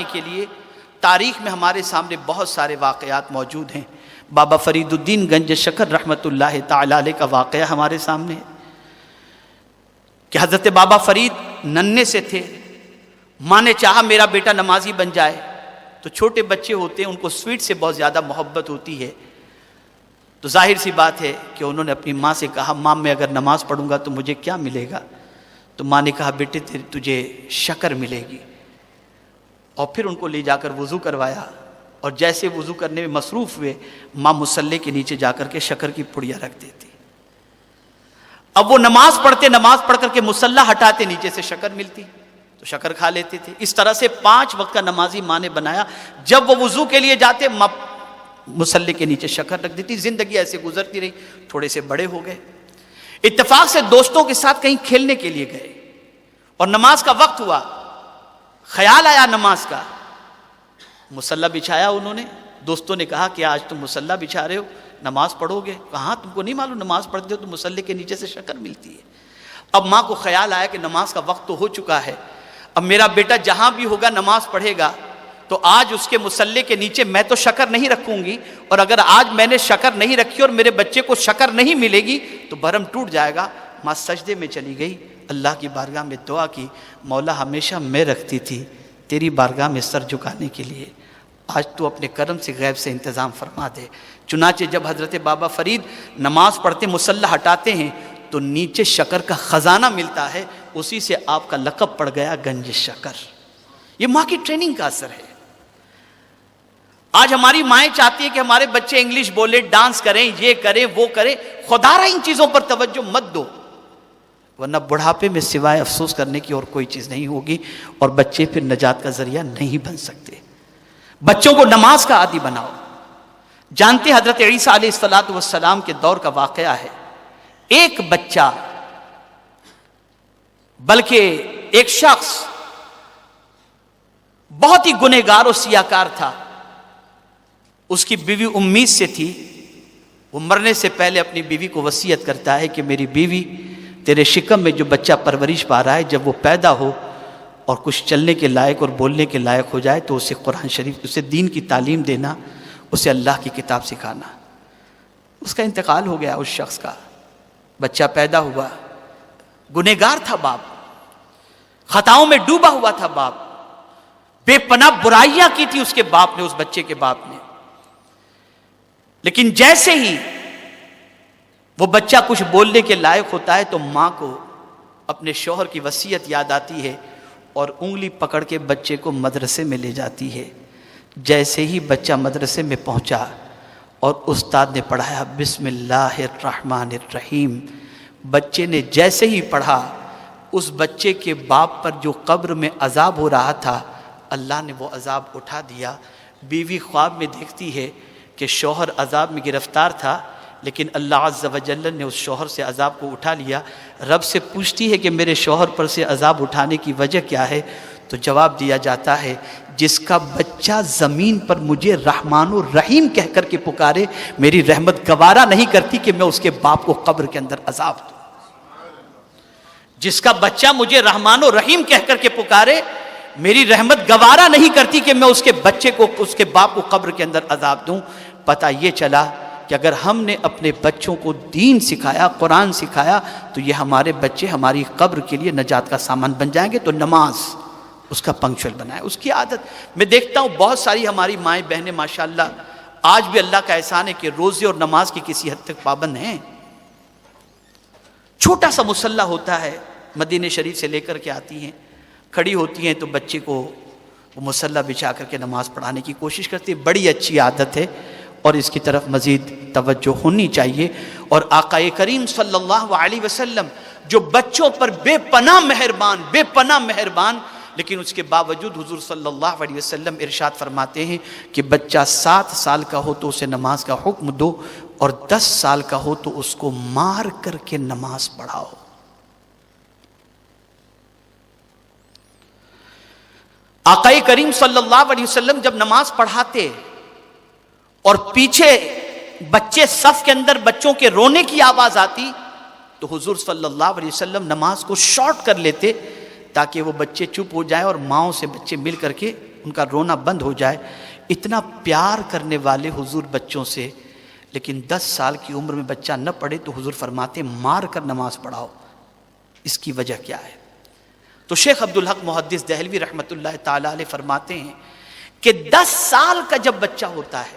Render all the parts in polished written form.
کے لیے تاریخ میں ہمارے سامنے بہت سارے واقعات موجود ہیں۔ بابا فرید الدین گنج شکر رحمۃ اللہ تعالی علیہ کا واقعہ ہمارے سامنے ہے کہ حضرت بابا فرید ننھے سے تھے، ماں نے چاہا میرا بیٹا نمازی بن جائے، تو چھوٹے بچے ہوتے ہیں ان کو سویٹ سے بہت زیادہ محبت ہوتی ہے، تو ظاہر سی بات ہے کہ انہوں نے اپنی ماں سے کہا ماں میں اگر نماز پڑھوں گا تو مجھے کیا ملے گا؟ تو ماں نے کہا بیٹے تجھے شکر ملے گی، اور پھر ان کو لے جا کر وضو کروایا، اور جیسے وضو کرنے میں مصروف ہوئے ماں مصلی کے نیچے جا کر کے شکر کی پڑیاں رکھ دیتی۔ اب وہ نماز پڑھتے، نماز پڑھ کر کے مصلی ہٹاتے، نیچے سے شکر ملتی تو شکر کھا لیتے تھے۔ اس طرح سے 5 وقت کا نمازی ماں نے بنایا، جب وہ وضو کے لیے جاتے ماں مصلی کے نیچے شکر رکھ دیتی۔ زندگی ایسے گزرتی رہی، تھوڑے سے بڑے ہو گئے، اتفاق سے دوستوں کے ساتھ کہیں کھیلنے کے لیے گئے، اور نماز کا وقت ہوا، خیال آیا نماز کا، مصلی بچھایا انہوں نے۔ دوستوں نے کہا کہ آج تم مصلی بچھا رہے ہو، نماز پڑھو گے؟ کہاں تم کو نہیں معلوم نماز پڑھتے ہو تو مصلی کے نیچے سے شکر ملتی ہے۔ اب ماں کو خیال آیا کہ نماز کا وقت تو ہو چکا ہے، اب میرا بیٹا جہاں بھی ہوگا نماز پڑھے گا، تو آج اس کے مصلی کے نیچے میں تو شکر نہیں رکھوں گی، اور اگر آج میں نے شکر نہیں رکھی اور میرے بچے کو شکر نہیں ملے گی تو بھرم ٹوٹ جائے گا۔ ماں سجدے میں چلی گئی، اللہ کی بارگاہ میں دعا کی، مولا ہمیشہ میں رکھتی تھی تیری بارگاہ میں سر جھکانے کے لیے، آج تو اپنے کرم سے غیب سے انتظام فرما دے۔ چنانچہ جب حضرت بابا فرید نماز پڑھتے مصلی ہٹاتے ہیں تو نیچے شکر کا خزانہ ملتا ہے، اسی سے آپ کا لقب پڑ گیا گنج شکر۔ یہ ماں کی ٹریننگ کا اثر ہے۔ آج ہماری مائیں چاہتی ہیں کہ ہمارے بچے انگلش بولیں، ڈانس کریں، یہ کریں وہ کریں، خدا را ان چیزوں پر توجہ مت دو، ورنہ بڑھاپے میں سوائے افسوس کرنے کی اور کوئی چیز نہیں ہوگی، اور بچے پھر نجات کا ذریعہ نہیں بن سکتے۔ بچوں کو نماز کا عادی بناؤ۔ جانتے حضرت عیسیٰ علیہ السلام کے دور کا واقعہ ہے، ایک بچہ بلکہ ایک شخص بہت ہی گنہگار اور سیاکار تھا، اس کی بیوی امید سے تھی، وہ مرنے سے پہلے اپنی بیوی کو وصیت کرتا ہے کہ میری بیوی تیرے شکم میں جو بچہ پرورش پا رہا ہے، جب وہ پیدا ہو اور کچھ چلنے کے لائق اور بولنے کے لائق ہو جائے تو اسے قرآن شریف، اسے دین کی تعلیم دینا، اسے اللہ کی کتاب سکھانا۔ اس کا انتقال ہو گیا، اس شخص کا بچہ پیدا ہوا، گنہگار تھا باپ، خطاؤں میں ڈوبا ہوا تھا باپ، بے پناہ برائیاں کی تھی اس کے باپ نے، اس بچے کے باپ نے۔ لیکن جیسے ہی وہ بچہ کچھ بولنے کے لائق ہوتا ہے تو ماں کو اپنے شوہر کی وصیت یاد آتی ہے، اور انگلی پکڑ کے بچے کو مدرسے میں لے جاتی ہے۔ جیسے ہی بچہ مدرسے میں پہنچا اور استاد نے پڑھایا بسم اللہ الرحمن الرحیم، بچے نے جیسے ہی پڑھا، اس بچے کے باپ پر جو قبر میں عذاب ہو رہا تھا اللہ نے وہ عذاب اٹھا دیا۔ بیوی خواب میں دیکھتی ہے کہ شوہر عذاب میں گرفتار تھا، لیکن اللہ عز و جل نے اس شوہر سے عذاب کو اٹھا لیا۔ رب سے پوچھتی ہے کہ میرے شوہر پر سے عذاب اٹھانے کی وجہ کیا ہے؟ تو جواب دیا جاتا ہے جس کا بچہ زمین پر مجھے رحمان و رحیم کہہ کر کے پکارے، میری رحمت گوارا نہیں کرتی کہ میں اس کے باپ کو قبر کے اندر عذاب دوں۔ جس کا بچہ مجھے رحمان و رحیم کہہ کر کے پکارے، میری رحمت گوارا نہیں کرتی کہ میں اس کے بچے کو، اس کے باپ کو قبر کے اندر عذاب دوں۔ پتہ یہ چلا کہ اگر ہم نے اپنے بچوں کو دین سکھایا، قرآن سکھایا، تو یہ ہمارے بچے ہماری قبر کے لیے نجات کا سامان بن جائیں گے۔ تو نماز اس کا پنکچوئل بنائے، اس کی عادت۔ میں دیکھتا ہوں بہت ساری ہماری مائیں بہنیں ماشاءاللہ آج بھی اللہ کا احسان ہے کہ روزے اور نماز کی کسی حد تک پابند ہیں۔ چھوٹا سا مصلی ہوتا ہے، مدینے شریف سے لے کر کے آتی ہیں، کھڑی ہوتی ہیں تو بچے کو وہ مصلی بچھا کر کے نماز پڑھانے کی کوشش کرتی ہے۔ بڑی اچھی عادت ہے، اور اس کی طرف مزید توجہ ہونی چاہیے۔ اور آقا کریم صلی اللہ علیہ وسلم جو بچوں پر بے پناہ مہربان، بے پناہ مہربان، لیکن اس کے باوجود حضور صلی اللہ علیہ وسلم ارشاد فرماتے ہیں کہ بچہ 7 سال کا ہو تو اسے نماز کا حکم دو، اور 10 سال کا ہو تو اس کو مار کر کے نماز پڑھاؤ۔ آقا کریم صلی اللہ علیہ وسلم جب نماز پڑھاتے اور پیچھے بچے صف کے اندر بچوں کے رونے کی آواز آتی تو حضور صلی اللہ علیہ وسلم نماز کو شارٹ کر لیتے تاکہ وہ بچے چپ ہو جائیں اور ماؤں سے بچے مل کر کے ان کا رونا بند ہو جائے. اتنا پیار کرنے والے حضور بچوں سے، لیکن 10 سال کی عمر میں بچہ نہ پڑھے تو حضور فرماتے مار کر نماز پڑھاؤ. اس کی وجہ کیا ہے؟ تو شیخ عبدالحق محدث دہلوی رحمۃ اللہ تعالی علیہ فرماتے ہیں کہ 10 سال کا جب بچہ ہوتا ہے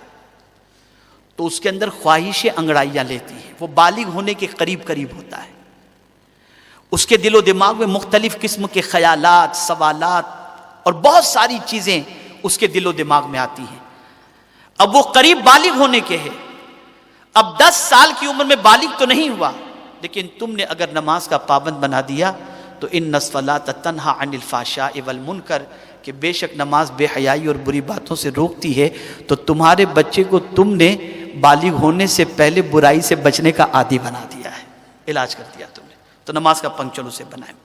تو اس کے اندر خواہشیں انگڑائیاں لیتی ہیں، وہ بالغ ہونے کے قریب قریب ہوتا ہے. اس کے دل و دماغ میں مختلف قسم کے خیالات، سوالات اور بہت ساری چیزیں اس کے دل و دماغ میں آتی ہیں. اب وہ قریب بالغ ہونے کے ہیں، اب 10 سال کی عمر میں بالغ تو نہیں ہوا، لیکن تم نے اگر نماز کا پابند بنا دیا تو ان الصلاۃ تنہی عن الفحشاء والمنکر، کہ بے شک نماز بے حیائی اور بری باتوں سے روکتی ہے، تو تمہارے بچے کو تم نے بالغ ہونے سے پہلے برائی سے بچنے کا عادی بنا دیا ہے، علاج کر دیا تم نے. تو نماز کا پنکچل اسے بنائیں.